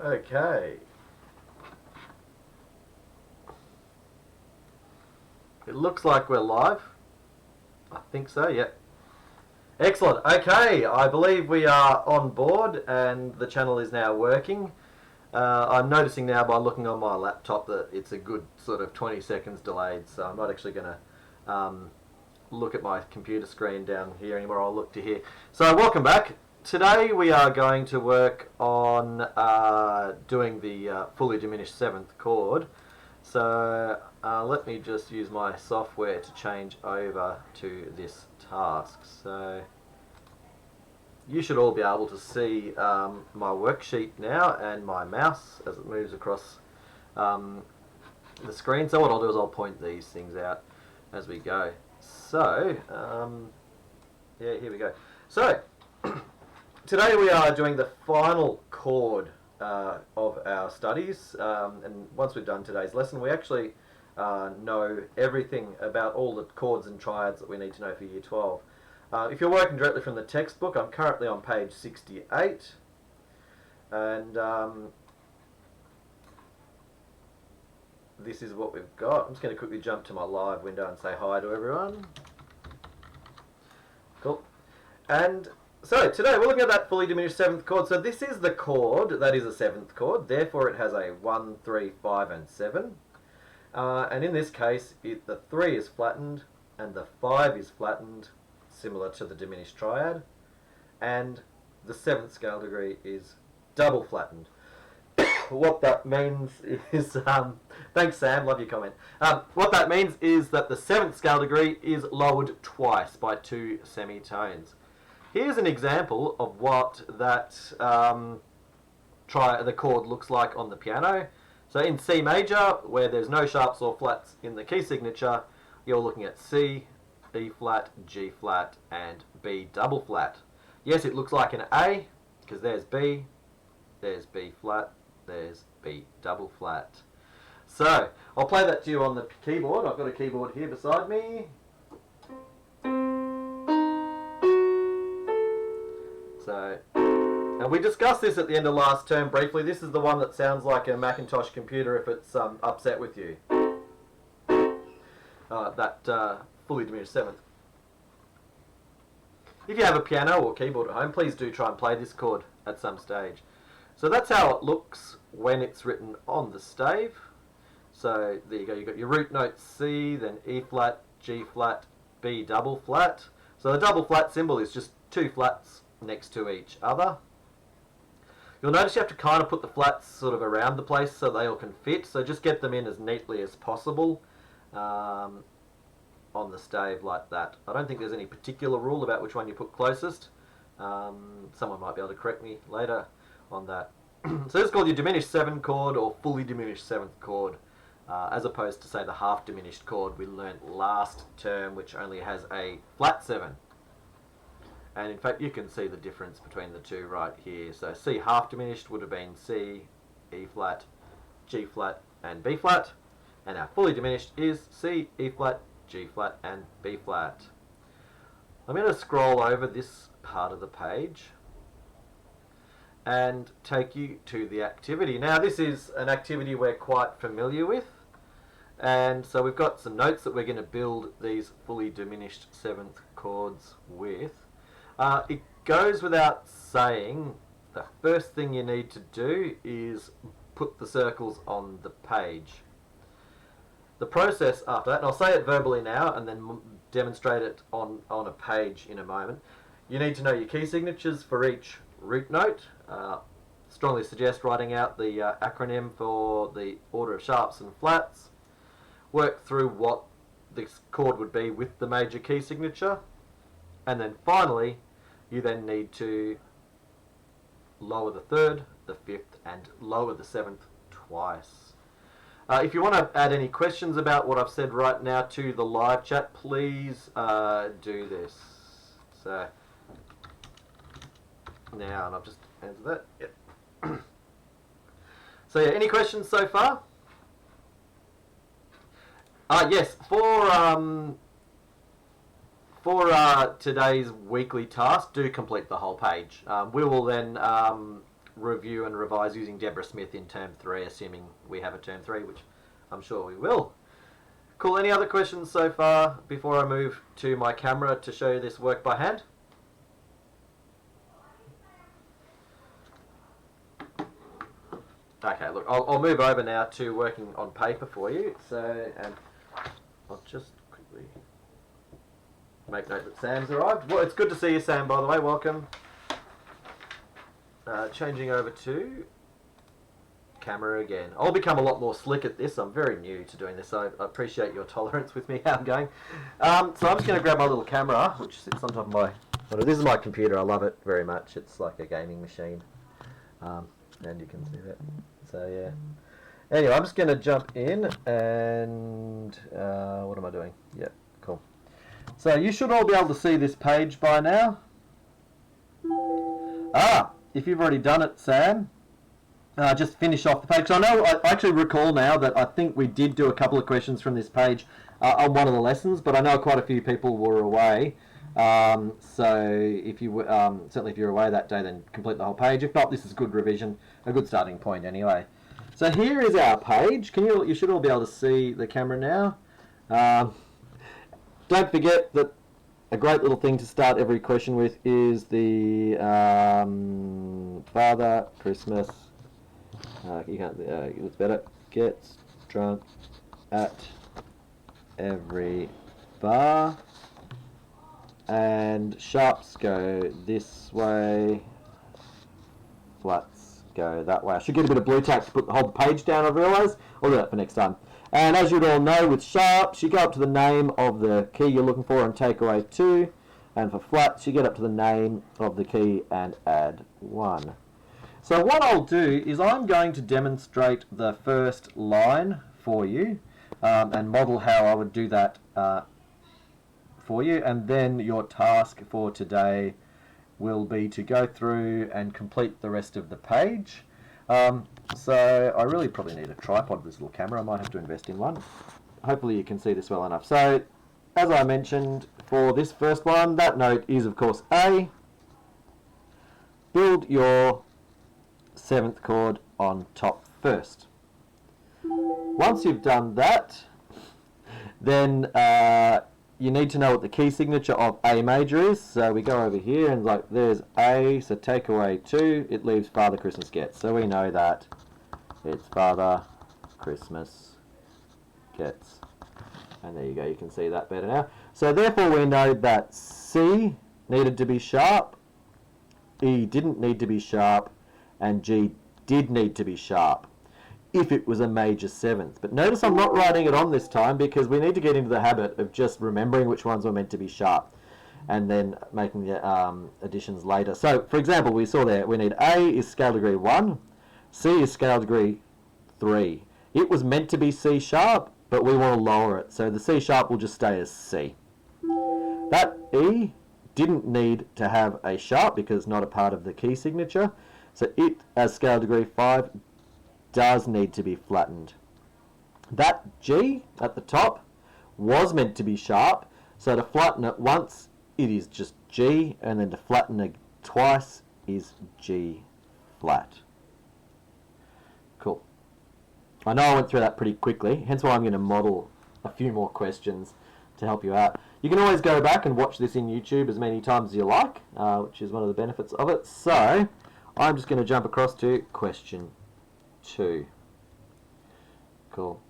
Okay. It looks like we're live. I think so, yeah. Excellent. Okay, I believe we are on board and the channel is now working. I'm noticing now by looking on my laptop that it's a good sort of 20 seconds delayed, so I'm not actually going to look at my computer screen down here anymore. I'll look to here. So welcome back. Today we are going to work on doing the fully diminished seventh chord. So let me just use my software to change over to this task. So you should all be able to see my worksheet now and my mouse as it moves across the screen. So what I'll do is I'll point these things out as we go. So yeah, here we go. So today we are doing the final chord of our studies, and once we've done today's lesson we actually know everything about all the chords and triads that we need to know for year 12. If you're working directly from the textbook, I'm currently on page 68, and this is what we've got. I'm just going to quickly jump to my live window and say hi to everyone. Cool. And so today we're looking at that fully diminished seventh chord. So this is the chord that is a seventh chord, therefore it has a 1, 3, 5 and 7. And in this case the 3 is flattened and the 5 is flattened, similar to the diminished triad, and the 7th scale degree is double flattened. What that means is, thanks Sam, love your comment. What that means is that the 7th scale degree is lowered twice by 2 semitones. Here's an example of what that the chord looks like on the piano. So in C major, where there's no sharps or flats in the key signature, you're looking at C, E flat, G flat, and B double flat. Yes, it looks like an A, because there's B flat, there's B double flat. So, I'll play that to you on the keyboard. I've got a keyboard here beside me. So, and we discussed this at the end of last term briefly. This is the one that sounds like a Macintosh computer if it's upset with you. That fully diminished seventh. If you have a piano or keyboard at home, please do try and play this chord at some stage. So that's how it looks when it's written on the stave. So there you go, you've got your root note C, then E flat, G flat, B double flat. So the double flat symbol is just 2 flats next to each other. You'll notice you have to kind of put the flats sort of around the place so they all can fit. So just get them in as neatly as possible on the stave like that. I don't think there's any particular rule about which one you put closest. Someone might be able to correct me later on that. So this is called your diminished 7 chord or fully diminished 7th chord, as opposed to say the half diminished chord we learnt last term, which only has a flat 7. And in fact you can see the difference between the two right here. So C half diminished would have been C, E flat, G flat and B flat, and our fully diminished is C, E flat, G flat and B flat. I'm going to scroll over this part of the page and take you to the activity. Now this is an activity we're quite familiar with, and so we've got some notes that we're going to build these fully diminished 7th chords with. It goes without saying the first thing you need to do is put the circles on the page. The process after that, and I'll say it verbally now and then demonstrate it on a page in a moment. You need to know your key signatures for each root note. Strongly suggest writing out the acronym for the order of sharps and flats. Work through what this chord would be with the major key signature. And then finally, you then need to lower the 3rd, the 5th, and lower the 7th twice. If you want to add any questions about what I've said right now to the live chat, please do this. So now, and I've just answered that. Yep. So yeah, any questions so far? Yes, for today's weekly task, do complete the whole page. We will then review and revise using Deborah Smith in term 3, assuming we have a term 3, which I'm sure we will. Cool, any other questions so far before I move to my camera to show you this work by hand? Okay, look, I'll move over now to working on paper for you. So, and I'll just quickly make note that Sam's arrived. Well, it's good to see you, Sam, by the way. Welcome. Changing over to camera again. I'll become a lot more slick at this. I'm very new to doing this, so I appreciate your tolerance with me how I'm going. So I'm just going to grab my little camera, which sits on top of my... Well, this is my computer. I love it very much. It's like a gaming machine. And you can see that. So, yeah. Anyway, I'm just going to jump in and... what am I doing? Yeah, cool. So you should all be able to see this page by now. If you've already done it, Sam, just finish off the page. So I actually recall now that I think we did do a couple of questions from this page on one of the lessons, but I know quite a few people were away. So if you certainly if you're away that day, then complete the whole page. If not, this is good revision, a good starting point anyway. So here is our page. You should all be able to see the camera now. Don't forget that a great little thing to start every question with is the Father Christmas. You can't. It's better. Gets drunk at every bar, and sharps go this way, flats go that way. I should get a bit of blue tack to put the whole page down. I realise. I'll do that for next time. And as you'd all know, with sharps, you go up to the name of the key you're looking for and take away 2. And for flats, you get up to the name of the key and add 1. So what I'll do is I'm going to demonstrate the first line for you and model how I would do that for you. And then your task for today will be to go through and complete the rest of the page. So I really probably need a tripod with this little camera. I might have to invest in one. Hopefully you can see this well enough. So as I mentioned for this first one, that note is of course A. Build your 7th chord on top first. Once you've done that, then you need to know what the key signature of A major is. So we go over here and like there's A, so take away 2, it leaves Father Christmas Gets. So we know that it's Father Christmas Gets. And there you go, you can see that better now. So therefore we know that C needed to be sharp, E didn't need to be sharp, and G did need to be sharp if it was a major 7th. But notice I'm not writing it on this time because we need to get into the habit of just remembering which ones were meant to be sharp and then making the additions later. So for example, we saw there we need A is scale degree 1, C is scale degree 3. It was meant to be C sharp, but we want to lower it, so the C sharp will just stay as C. That E didn't need to have a sharp because it's not a part of the key signature, so it as scale degree 5 does need to be flattened. That G at the top was meant to be sharp, so to flatten it once it is just G, and then to flatten it twice is G flat. Cool. I know I went through that pretty quickly, hence why I'm going to model a few more questions to help you out. You can always go back and watch this in YouTube as many times as you like, which is one of the benefits of it. So I'm just going to jump across to question 2. Cool.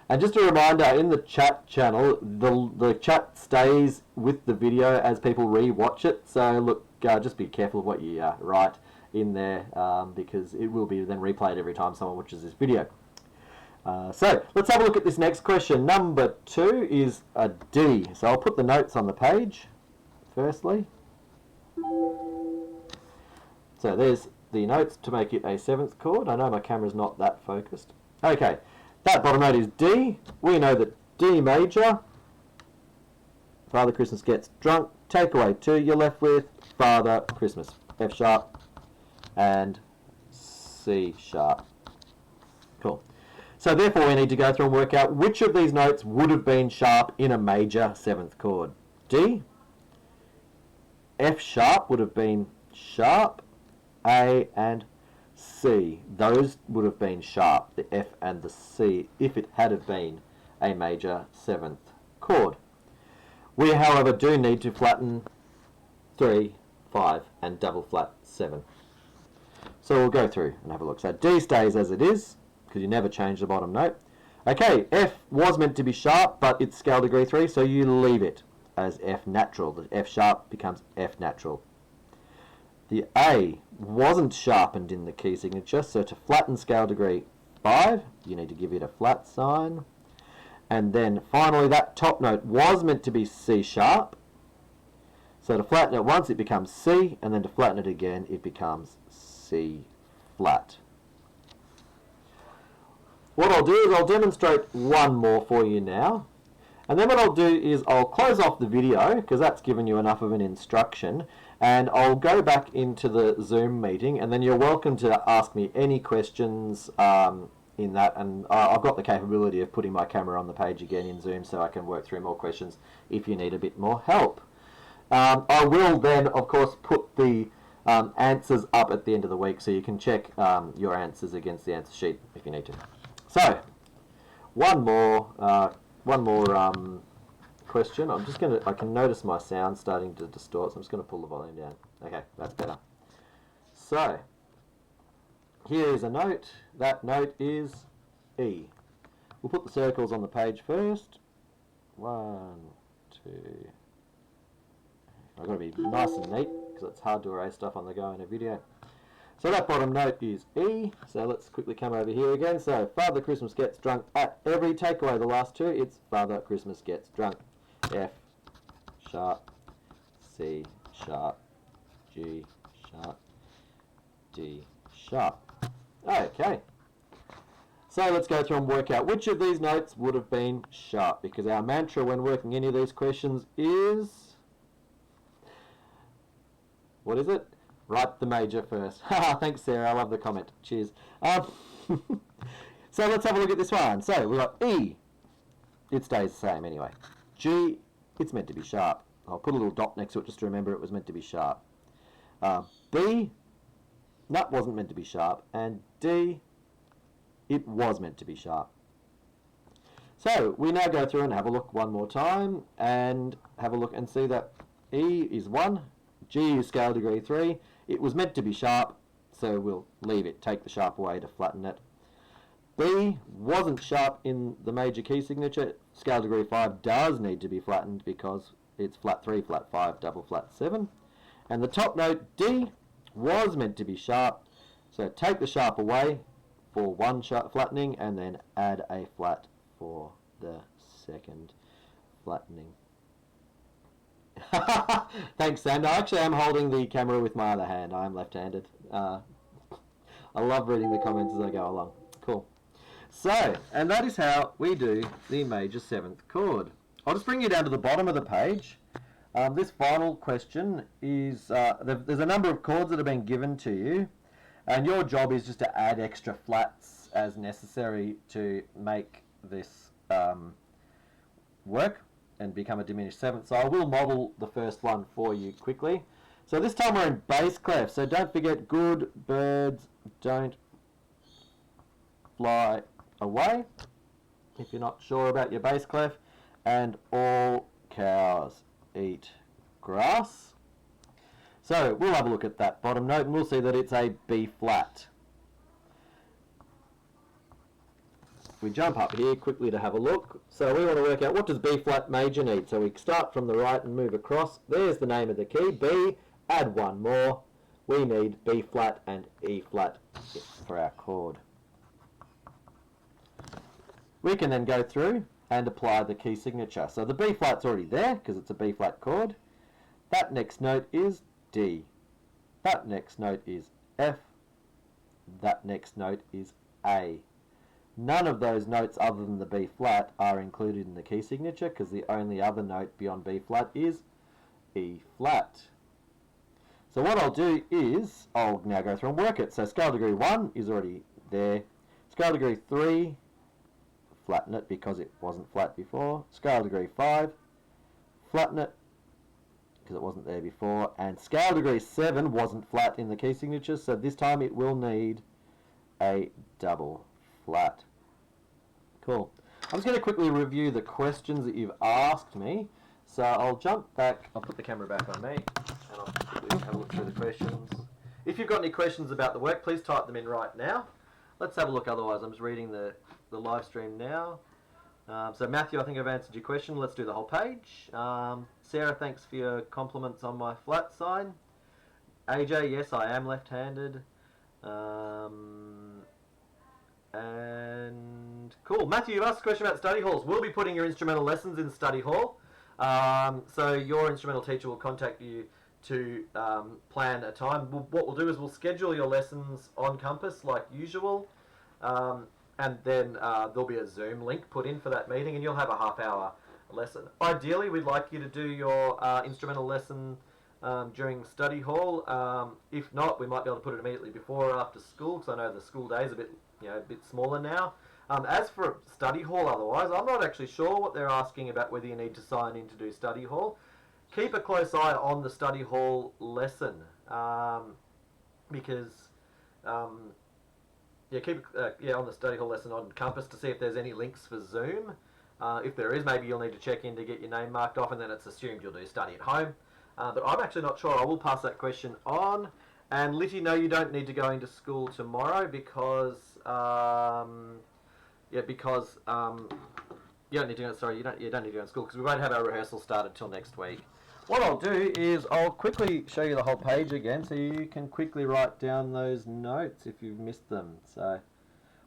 And just a reminder, in the chat channel, the chat stays with the video as people re-watch it. So look, just be careful of what you write in there because it will be then replayed every time someone watches this video. So let's have a look at this next question. Number 2 is a D. So I'll put the notes on the page firstly. So there's the notes to make it a 7th chord. I know my camera's not that focused. Okay, that bottom note is D. We know that D major, Father Christmas Gets Drunk, take away 2, you're left with Father Christmas, F sharp and C sharp. Cool. So therefore we need to go through and work out which of these notes would have been sharp in a major 7th chord. D, F sharp would have been sharp, A and C. Those would have been sharp, the F and the C, if it had have been a major 7th chord. We, however, do need to flatten 3, 5, and double flat 7. So we'll go through and have a look. So D stays as it is, because you never change the bottom note. Okay, F was meant to be sharp, but it's scale degree 3, so you leave it as F natural. The F sharp becomes F natural. The A wasn't sharpened in the key signature, so to flatten scale degree 5, you need to give it a flat sign. And then finally, that top note was meant to be C sharp. So to flatten it once, it becomes C, and then to flatten it again, it becomes C flat. What I'll do is I'll demonstrate one more for you now. And then what I'll do is I'll close off the video, because that's given you enough of an instruction, and I'll go back into the Zoom meeting, and then you're welcome to ask me any questions in that, and I've got the capability of putting my camera on the page again in Zoom so I can work through more questions if you need a bit more help. I will then, of course, put the answers up at the end of the week so you can check your answers against the answer sheet if you need to. So, one more question. I can notice my sound starting to distort, so I'm just going to pull the volume down. Okay, that's better. So, here is a note. That note is E. We'll put the circles on the page first. 1, 2. I've got to be nice and neat because it's hard to erase stuff on the go in a video. So that bottom note is E. So let's quickly come over here again. So Father Christmas gets drunk at every. Take away the last two. It's Father Christmas gets drunk. F sharp, C sharp, G sharp, D sharp. Okay. So let's go through and work out which of these notes would have been sharp, because our mantra when working any of these questions is, what is it? Write the major first. Thanks, Sarah. I love the comment. Cheers. So let's have a look at this one. So we've got E. It stays the same anyway. G, it's meant to be sharp. I'll put a little dot next to it just to remember it was meant to be sharp. B, that wasn't meant to be sharp. And D, it was meant to be sharp. So we now go through and have a look one more time and have a look and see that E is 1, G is scale degree 3. It was meant to be sharp, so we'll leave it, take the sharp away to flatten it. B wasn't sharp in the major key signature. Scale degree 5 does need to be flattened because it's flat 3, flat 5, double flat 7. And the top note D was meant to be sharp, so take the sharp away for one sharp flattening and then add a flat for the second flattening. Thanks, Sam. I actually am holding the camera with my other hand. I am left-handed. I love reading the comments as I go along. Cool. So, and that is how we do the major 7th chord. I'll just bring you down to the bottom of the page. This final question is, there's a number of chords that have been given to you, and your job is just to add extra flats as necessary to make this work and become a diminished 7th. So I will model the first one for you quickly. So this time we're in bass clef. So don't forget, good birds don't fly away, if you're not sure about your bass clef. And all cows eat grass. So we'll have a look at that bottom note and we'll see that it's a B flat. We jump up here quickly to have a look. So we want to work out, what does B flat major need? So we start from the right and move across. There's the name of the key, B. Add one more. We need B flat and E flat for our chord. We can then go through and apply the key signature. So the B flat's already there because it's a B flat chord. That next note is D. That next note is F. That next note is A. None of those notes other than the B flat are included in the key signature because the only other note beyond B flat is E flat. So what I'll do is, I'll now go through and work it. So scale degree 1 is already there. Scale degree 3, flatten it because it wasn't flat before. Scale degree 5, flatten it. because it wasn't there before. And scale degree 7 wasn't flat in the key signature, so this time it will need a double flat. Cool. I'm just going to quickly review the questions that you've asked me. So I'll jump back, I'll put the camera back on me, and I'll quickly have a look through the questions. If you've got any questions about the work, please type them in right now. Let's have a look, otherwise I'm just reading the live stream now. So Matthew, I think I've answered your question. Let's do the whole page. Sarah, thanks for your compliments on my flat sign. AJ, yes, I am left-handed. And cool. Matthew, you've asked a question about study halls. We'll be putting your instrumental lessons in study hall. So your instrumental teacher will contact you to plan a time. What we'll do is we'll schedule your lessons on campus like usual. And then there'll be a Zoom link put in for that meeting, and you'll have a half-hour lesson. Ideally, we'd like you to do your instrumental lesson during study hall. If not, we might be able to put it immediately before or after school, because I know the school day is a bit smaller now. As for study hall, otherwise, I'm not actually sure what they're asking about whether you need to sign in to do study hall. Keep a close eye on the study hall lesson, because. Keep on the study hall lesson on campus to see if there's any links for Zoom. If there is, maybe you'll need to check in to get your name marked off, and then it's assumed you'll do study at home. But I'm actually not sure. I will pass that question on. And Litty, no, you don't need to go into school tomorrow because you don't need to go. Sorry, you don't need to go to school because we won't have our rehearsal started till next week. What I'll do is I'll quickly show you the whole page again so you can quickly write down those notes if you've missed them. So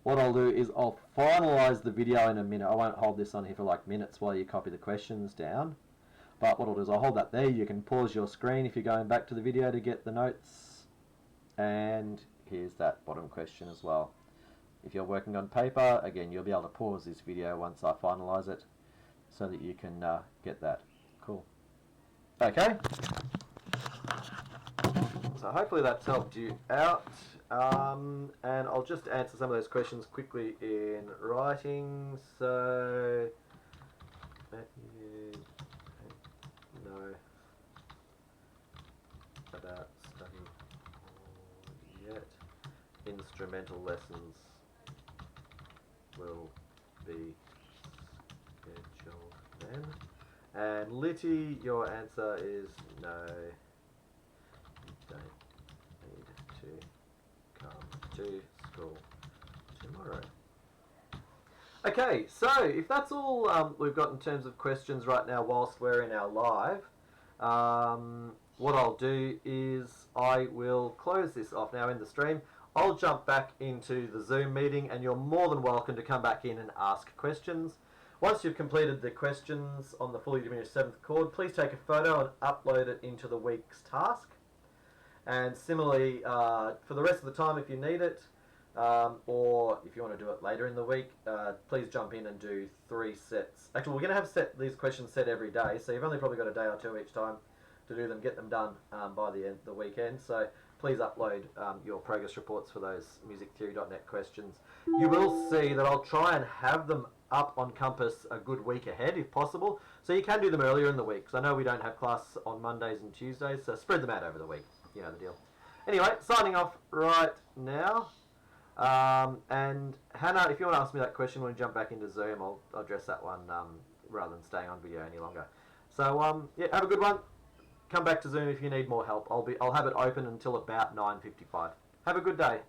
what I'll do is I'll finalise the video in a minute. I won't hold this on here for like minutes while you copy the questions down. But what I'll do is I'll hold that there. You can pause your screen if you're going back to the video to get the notes. And here's that bottom question as well. If you're working on paper, again, you'll be able to pause this video once I finalise it so that you can get that. Cool. Okay, so hopefully that's helped you out, and I'll just answer some of those questions quickly in writing. So, Matthew, no, about study yet. Instrumental lessons will be scheduled then. And Litty, your answer is no, you don't need to come to school tomorrow. Okay, so if that's all we've got in terms of questions right now whilst we're in our live, what I'll do is I will close this off now in the stream. I'll jump back into the Zoom meeting, and you're more than welcome to come back in and ask questions. Once you've completed the questions on the fully diminished 7th chord, please take a photo and upload it into the week's task. And similarly, for the rest of the time, if you need it, or if you want to do it later in the week, please jump in and do 3 sets. Actually, we're going to have these questions set every day, so you've only probably got a day or 2 each time to do them, get them done by the weekend. So please upload your progress reports for those musictheory.net questions. You will see that I'll try and have them up on Compass a good week ahead if possible, so you can do them earlier in the week, because I know we don't have class on Mondays and Tuesdays, so spread them out over the week. You know the deal. Anyway, signing off right now. And Hannah, if you want to ask me that question when we jump back into Zoom, I'll address that one rather than staying on video any longer. So have a good one. Come back to Zoom if you need more help. I'll have it open until about 9:55. Have a good day.